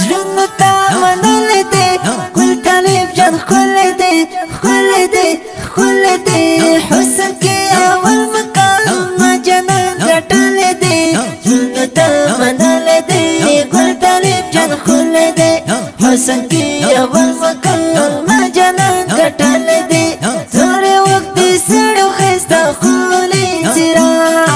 زړونو ته منلې دي ګل طالب جان ښکلی دی ښکلی دی ښکلی دی حسن کې اول مقام جنان ګټلی دی زړونو ته منلې دي ګل طالب جان ښکلی دی حسن کې اول مقام جنان ګټلی دی زړې وخت دې سړو ښایسته ښکلی څراغ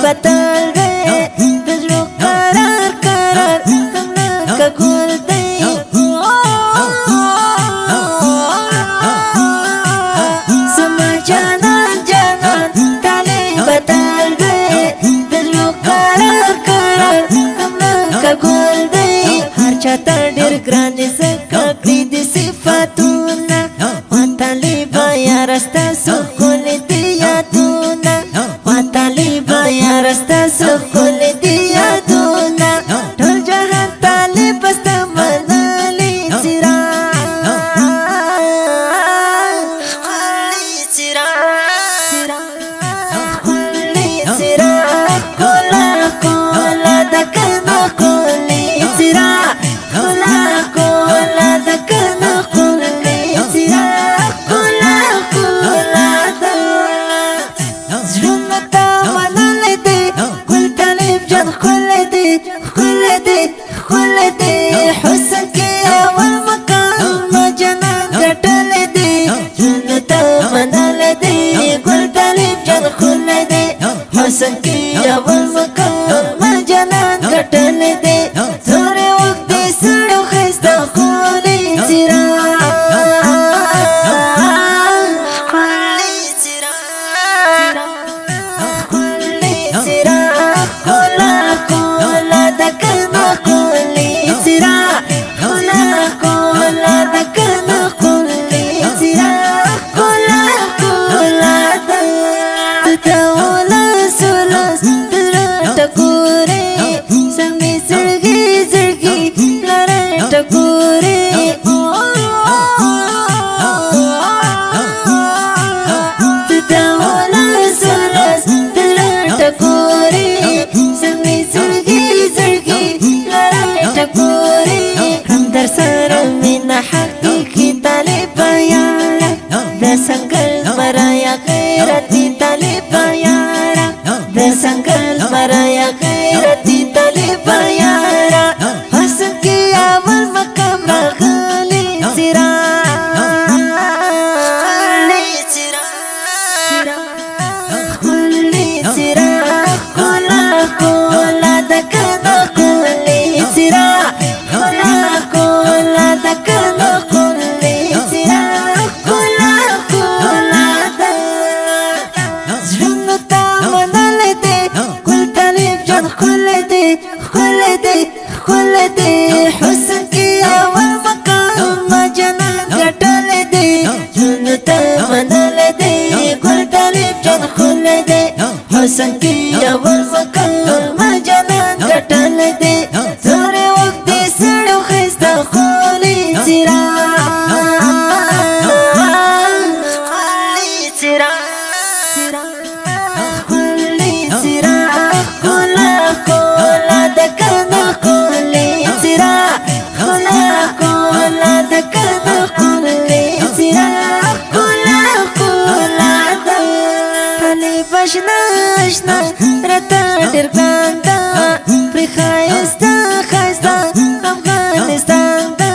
बदल गए दिलों करार करार तुमने कबूल दे समझ जाना जाना ताले बदल गए दिलों करार करार तुमने कबूल दे हर चाहता डर ग्राने से कभी दिसी फातूना वाताली बाया रास्ता सुकुल दिया तूना वाताली बाया रास्ता सुकुल दिया तूना ढोल जहां ताली बस्ता मनाली कोला कोला दकना कोली सिरा कोला कोला दकना कोली सिरा कोला कोला झुमता मनले दे गुल तालिब जन खुले दे हुस्न के अवल मकाम जनान कटले दे झुमता मनले दे गुल तालिब जन खुले दे हुस्न के अवल मकाम जनान कटले दे थोड़े वक्त सड़ो खस्ता खोले सिरा मराया गैरती तले पायारा दसंगल मराया गैरती तले पायारा हसन के अवल मकाम रखले सिरा कोला कोला दकना कोले सिरा कोला कोला दकना कोले सिरा हुस्न के अवल मकाम जनान कटले दे झुनता मनले दे गुल तालिब जन खुले दे हुस्न के अवल मकाम जनान कटले दे थोड़े वक्त सड़ो खस्ता खोले सिरा कोला कोला दकना कोले सिरा कोला कोला दकना कोले सिरा कोला कोला तले बशना आशना रता डरगांदा प्रिखायस्ता खायस्ता अफगानिस्तान दा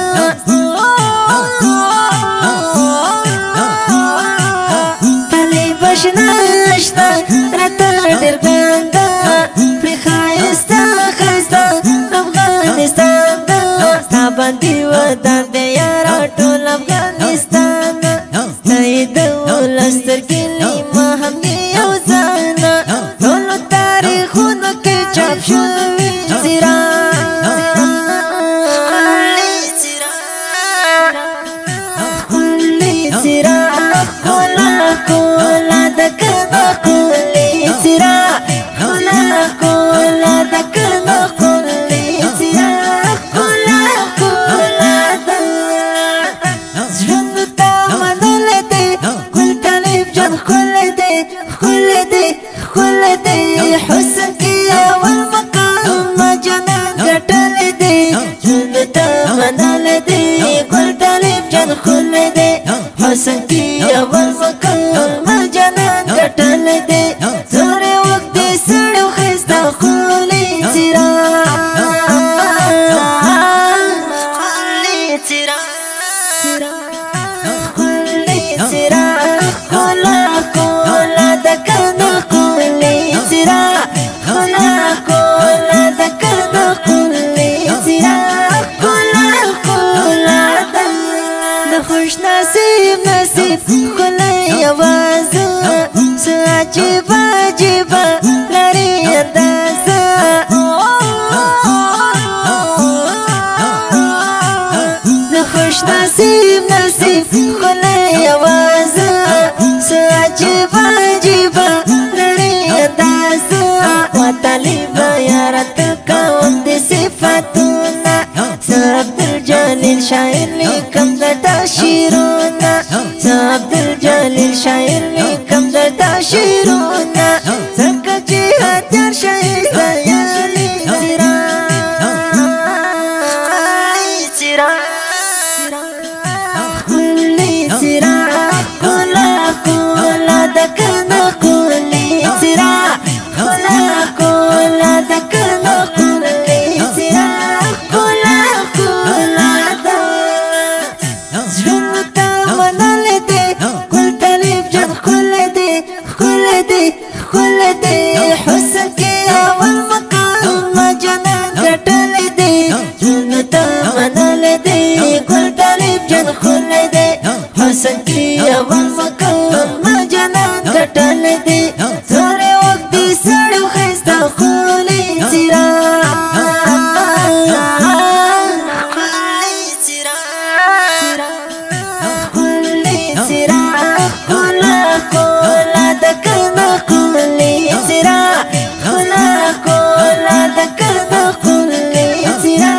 तले बशना आशना रता डरगांदा प्रिखायस्ता खायस्ता अफगानिस्तान दा ताबंदी वतन दे यारा टोल अफगानिस्तान नईद उलस्तर गिली महंगी औजाना टोल तारीखों के छाप शुवी सिरा कोला کولا دکنا کولی سرا کولا کولا دکنا کولی سرا کولا کولا ژوند تا منل دې ګل طالب جان خل دې خل دې خل دې حسن کې اول مقام ما جنان ګټل دې ژوند تا منل دې ګل طالب جان خل دې حسن کې اول مقام ما جنان ګټل دې زره وخت دې سړو خستا خولي سرا خولي سرا خولي سرا کولا کولا دکنا کولی سرا کولا کولا دکنا کولی سرا کولا کولا د خوش نصیب نصیب کولی आवाज عجیب عجیب لري انداز د خوش نصیب نصیب کولی आवाज عجیب عجیب لري انداز وطالب یارت کوم د صفاتونه عبد الجلیل شاعر لیکم درته شعرونه عبد الجلیل شاعر لیکم درته شعرونه ځکه چې هتیار ښایسته یالي سرا سرا خولي سرا کولا کولا دکنا کولی سرا کولا کولا دکنا کولی سرا کولا کولا ژوند تا منل دې ګل طالب جان خل دې خل دې خل دې حسن کې اول مقام ما جنان ګټل دې ژوند تا منل دې ګل طالب جان خل دې حسن کې اول مقام ما جنان ګټل دې زره وخت دې سړو خستا خولي سرا خولي سرا خولي سرا کولا کولا دکنا کولی سرا کولا کولا دکنا کولی سرا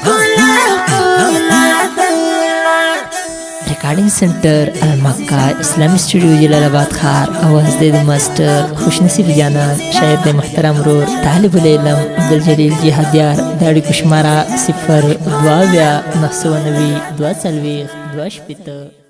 کولا کولا रिकॉर्डिंग सेंटर अलमक्का इस्लामी स्टूडियो जलालाबाद खार आवाज़ दे मास्टर खुशनसीब जाना शायद दे मुहतरम रोर तालिबुल इल्म अब्दुल जलील जिहादियार दाड़ी कुशमारा 0 2 9 2 2 2 2